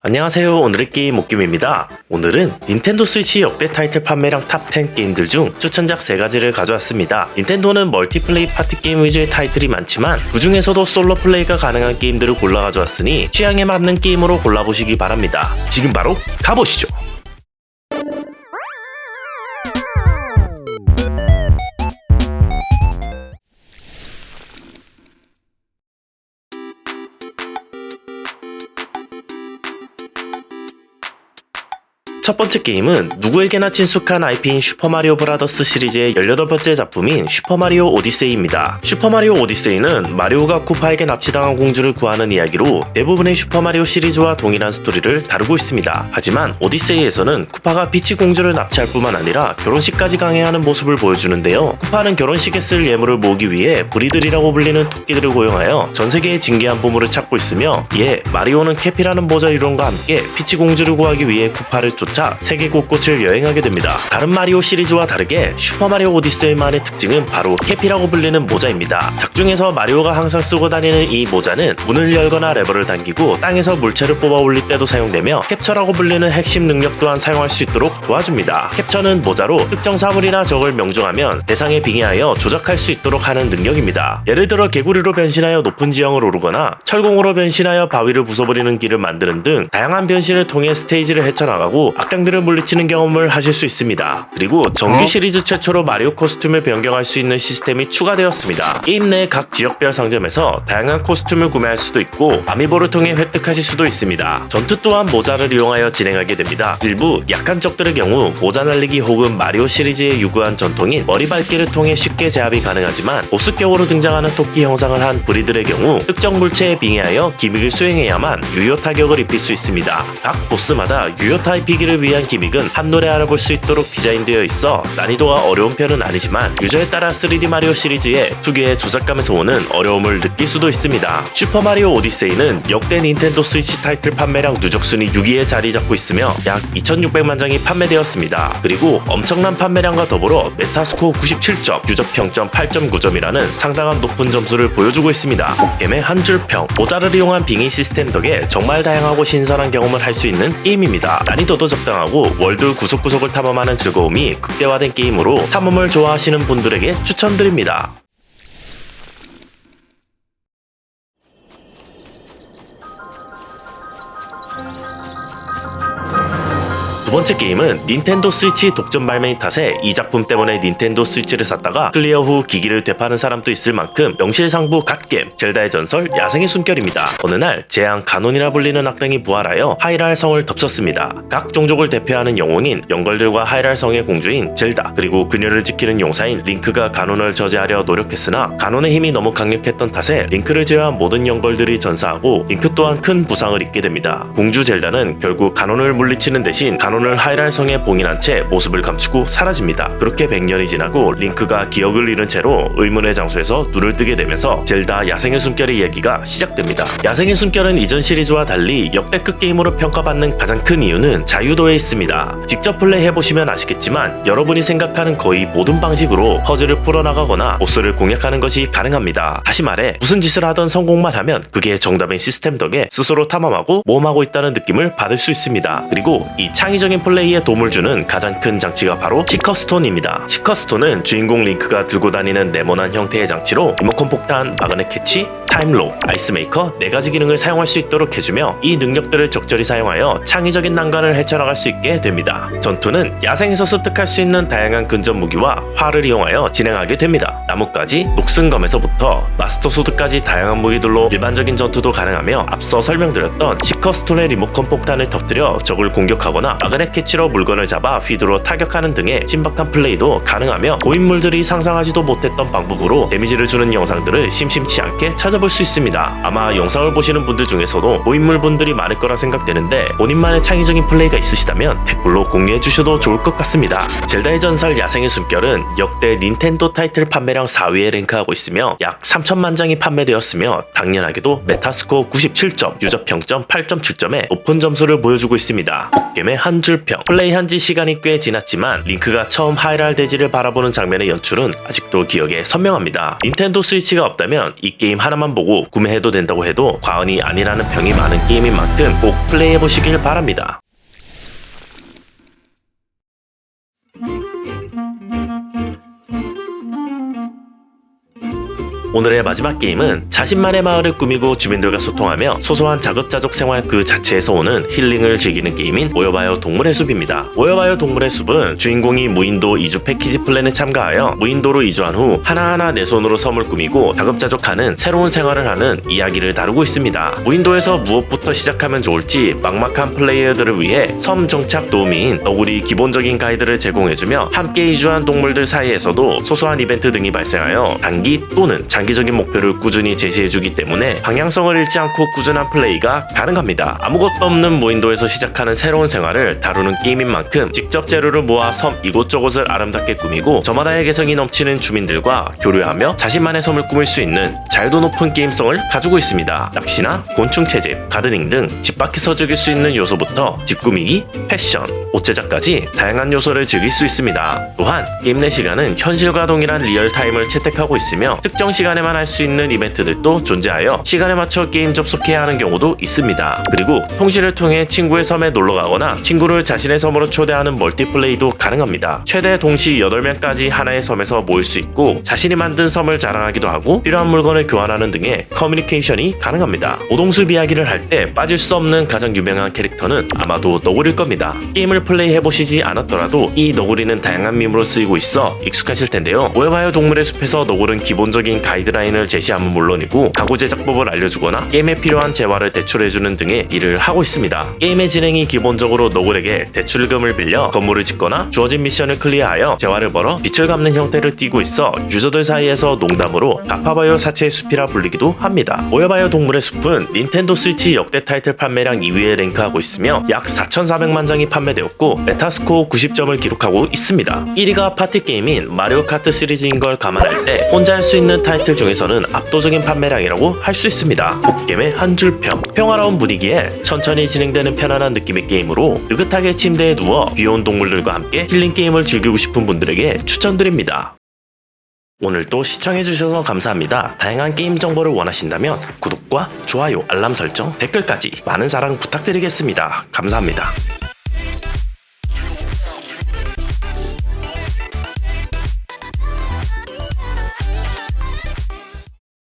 안녕하세요. 오늘의 게임 목김입니다. 오늘은 닌텐도 스위치 역대 타이틀 판매량 탑 10 게임들 중 추천작 3가지를 가져왔습니다. 닌텐도는 멀티플레이 파티 게임 위주의 타이틀이 많지만 그 중에서도 솔로 플레이가 가능한 게임들을 골라 가져왔으니 취향에 맞는 게임으로 골라보시기 바랍니다. 지금 바로 가보시죠. 첫 번째 게임은 누구에게나 친숙한 IP인 슈퍼마리오 브라더스 시리즈의 18번째 작품인 슈퍼마리오 오디세이입니다. 슈퍼마리오 오디세이는 마리오가 쿠파에게 납치당한 공주를 구하는 이야기로 대부분의 슈퍼마리오 시리즈와 동일한 스토리를 다루고 있습니다. 하지만 오디세이에서는 쿠파가 피치 공주를 납치할 뿐만 아니라 결혼식까지 강행하는 모습을 보여주는데요. 쿠파는 결혼식에 쓸 예물을 모으기 위해 브리들이라고 불리는 토끼들을 고용하여 전세계의 진귀한 보물을 찾고 있으며 이에 마리오는 캐피라는 모자 이론과 함께 피치 공주를 구하기 위해 쿠파를 쫓아 세계 곳곳을 여행하게 됩니다. 다른 마리오 시리즈와 다르게 슈퍼마리오 오디세이만의 특징은 바로 캐피라고 불리는 모자입니다. 작중에서 마리오가 항상 쓰고 다니는 이 모자는 문을 열거나 레버를 당기고 땅에서 물체를 뽑아 올릴 때도 사용되며 캡처라고 불리는 핵심 능력 또한 사용할 수 있도록 도와줍니다. 캡처는 모자로 특정 사물이나 적을 명중하면 대상에 빙의하여 조작할 수 있도록 하는 능력입니다. 예를 들어 개구리로 변신하여 높은 지형을 오르거나 철공으로 변신하여 바위를 부숴버리는 길을 만드는 등 다양한 변신을 통해 스테이지를 헤쳐나가고 악당들을 물리치는 경험을 하실 수 있습니다. 그리고 정규 시리즈 최초로 마리오 코스튬을 변경할 수 있는 시스템이 추가되었습니다. 게임 내 각 지역별 상점에서 다양한 코스튬을 구매할 수도 있고 아미보를 통해 획득하실 수도 있습니다. 전투 또한 모자를 이용하여 진행하게 됩니다. 일부 약한 적들의 경우 모자 날리기 혹은 마리오 시리즈의 유구한 전통인 머리 밟기를 통해 쉽게 제압이 가능하지만 보스격으로 등장하는 토끼 형상을 한 브리들의 경우 특정 물체에 빙의하여 기믹을 수행해야만 유효 타격을 입힐 수 있습니다. 각 보스마다 유효 타입이기를 위한 기믹은 한눈에 알아볼 수 있도록 디자인되어 있어 난이도가 어려운 편은 아니지만 유저에 따라 3D 마리오 시리즈의 특유의 조작감에서 오는 어려움을 느낄 수도 있습니다. 슈퍼마리오 오디세이는 역대 닌텐도 스위치 타이틀 판매량 누적 순위 6위에 자리 잡고 있으며 약 2600만 장이 판매되었습니다. 그리고 엄청난 판매량과 더불어 메타스코어 97점, 유저 평점 8.9점이라는 상당한 높은 점수를 보여주고 있습니다. 옥겜의 한 줄 평, 모자를 이용한 빙의 시스템 덕에 정말 다양하고 신선한 경험을 할 수 있는 게임입니다. 난이도도 적당하고 월드 구석구석을 탐험하는 즐거움이 극대화된 게임으로 탐험을 좋아하시는 분들에게 추천드립니다. 두 번째 게임은 닌텐도 스위치 독점 발매인 탓에 이 작품 때문에 닌텐도 스위치를 샀다가 클리어 후 기기를 되파는 사람도 있을 만큼 명실상부 갓겜 젤다의 전설 야생의 숨결입니다. 어느 날 재앙 가논이라 불리는 악당이 부활하여 하이랄 성을 덮쳤습니다. 각 종족을 대표하는 영웅인 영걸들과 하이랄 성의 공주인 젤다 그리고 그녀를 지키는 용사인 링크가 가논을 저지하려 노력했으나 가논의 힘이 너무 강력했던 탓에 링크를 제외한 모든 영걸들이 전사하고 링크 또한 큰 부상을 입게 됩니다. 공주 젤다는 결국 가논을 물리치는 대신 가논을 하이랄 성에 봉인한 채 모습을 감추고 사라집니다. 그렇게 100년이 지나고 링크가 기억을 잃은 채로 의문의 장소에서 눈을 뜨게 되면서 젤다 야생의 숨결의 이야기가 시작됩니다. 야생의 숨결은 이전 시리즈와 달리 역대급 게임으로 평가받는 가장 큰 이유는 자유도에 있습니다. 직접 플레이해보시면 아시겠지만 여러분이 생각하는 거의 모든 방식으로 퍼즐을 풀어나가거나 보스를 공략하는 것이 가능합니다. 다시 말해 무슨 짓을 하던 성공만 하면 그게 정답인 시스템 덕에 스스로 탐험하고 모험하고 있다는 느낌을 받을 수 있습니다. 그리고 이 창의적인 플레이에 도움을 주는 가장 큰 장치가 바로 시커스톤입니다. 시커스톤은 주인공 링크가 들고 다니는 네모난 형태의 장치로 리모컨 폭탄, 마그넷 캐치, 타임로, 아이스메이커 4가지 기능을 사용할 수 있도록 해주며 이 능력들을 적절히 사용하여 창의적인 난관을 헤쳐나갈 수 있게 됩니다. 전투는 야생에서 습득할 수 있는 다양한 근접 무기와 활을 이용하여 진행하게 됩니다. 나뭇가지, 녹슨검에서부터 마스터 소드까지 다양한 무기들로 일반적인 전투도 가능하며 앞서 설명드렸던 시커스톤의 리모컨 폭탄을 터뜨려 적을 공격하거나 마그넷 캐치로 물건을 잡아 휘두르 타격하는 등의 신박한 플레이도 가능하며 고인물들이 상상하지도 못했던 방법으로 데미지를 주는 영상들을 심심치 않게 찾아볼 수 있습니다. 아마 영상을 보시는 분들 중에서도 고인물 분들이 많을 거라 생각되는데 본인만의 창의적인 플레이가 있으시다면 댓글로 공유해 주셔도 좋을 것 같습니다. 젤다의 전설 야생의 숨결은 역대 닌텐도 타이틀 판매량 4위에 랭크하고 있으며 약 3천만 장이 판매되었으며 당연하게도 메타스코어 97점, 유저 평점 8.7점에 높은 점수를 보여주고 있습니다. 옥겜의 한 줄 줄평. 플레이한 지 시간이 꽤 지났지만 링크가 처음 하이랄 대지를 바라보는 장면의 연출은 아직도 기억에 선명합니다. 닌텐도 스위치가 없다면 이 게임 하나만 보고 구매해도 된다고 해도 과언이 아니라는 평이 많은 게임인 만큼 꼭 플레이해보시길 바랍니다. 오늘의 마지막 게임은 자신만의 마을을 꾸미고 주민들과 소통하며 소소한 자급자족 생활 그 자체에서 오는 힐링을 즐기는 게임인 모여봐요 동물의 숲입니다. 모여봐요 동물의 숲은 주인공이 무인도 이주 패키지 플랜에 참가하여 무인도로 이주한 후 하나하나 내 손으로 섬을 꾸미고 자급자족하는 새로운 생활을 하는 이야기를 다루고 있습니다. 무인도에서 무엇부터 시작하면 좋을지 막막한 플레이어들을 위해 섬 정착 도우미인 너구리 기본적인 가이드를 제공해주며 함께 이주한 동물들 사이에서도 소소한 이벤트 등이 발생하여 단기 또는 장기적인 목표를 꾸준히 제시해주기 때문에 방향성을 잃지 않고 꾸준한 플레이가 가능합니다. 아무것도 없는 무인도에서 시작하는 새로운 생활을 다루는 게임인 만큼 직접 재료를 모아 섬 이곳저곳을 아름답게 꾸미고 저마다의 개성이 넘치는 주민들과 교류하며 자신만의 섬을 꾸밀 수 있는 자유도 높은 게임성을 가지고 있습니다. 낚시나 곤충 채집, 가드닝 등 집 밖에서 즐길 수 있는 요소부터 집 꾸미기, 패션, 옷 제작까지 다양한 요소를 즐길 수 있습니다. 또한 게임 내 시간은 현실과 동일한 리얼타임을 채택하고 있으며 특정 시간에만 할 수 있는 이벤트들도 존재하여 시간에 맞춰 게임 접속해야 하는 경우도 있습니다. 그리고 통신을 통해 친구의 섬에 놀러가거나 친구를 자신의 섬으로 초대하는 멀티플레이도 가능합니다. 최대 동시 8명까지 하나의 섬에서 모일 수 있고 자신이 만든 섬을 자랑하기도 하고 필요한 물건을 교환하는 등의 커뮤니케이션이 가능합니다. 오동숲 이야기를 할 때 빠질 수 없는 가장 유명한 캐릭터는 아마도 너구리일 겁니다. 게임을 플레이해보시지 않았더라도 이 너구리는 다양한 밈으로 쓰이고 있어 익숙하실 텐데요. 모여봐요 동물의 숲에서 너구리는 기본적인 가이드라인을 제시하면 물론이고 가구 제작법을 알려주거나 게임에 필요한 재화를 대출해주는 등의 일을 하고 있습니다. 게임의 진행이 기본적으로 너구리에게 대출금을 빌려 건물을 짓거나 주어진 미션을 클리어하여 재화를 벌어 빛을 갚는 형태를 띠고 있어 유저들 사이에서 농담으로 갚아봐요 사체의 숲이라 불리기도 합니다. 모여봐요 동물의 숲은 닌텐도 스위치 역대 타이틀 판매량 2위에 랭크하고 있으며 약 4,400만 장이 판매되었고 메타스코어 90점을 기록하고 있습니다. 1위가 파티게임인 마리오 카트 시리즈인 걸 감안할 때 혼자 할 수 있는 타이틀 중에서는 압도적인 판매량이라고 할 수 있습니다. 갓겜의 한 줄평. 평화로운 분위기에 천천히 진행되는 편안한 느낌의 게임으로 느긋하게 침대에 누워 귀여운 동물들과 함께 힐링 게임을 즐기고 싶은 분들에게 추천드립니다. 오늘도 시청해주셔서 감사합니다. 다양한 게임 정보를 원하신다면 구독과 좋아요, 알람 설정, 댓글까지 많은 사랑 부탁드리겠습니다. 감사합니다.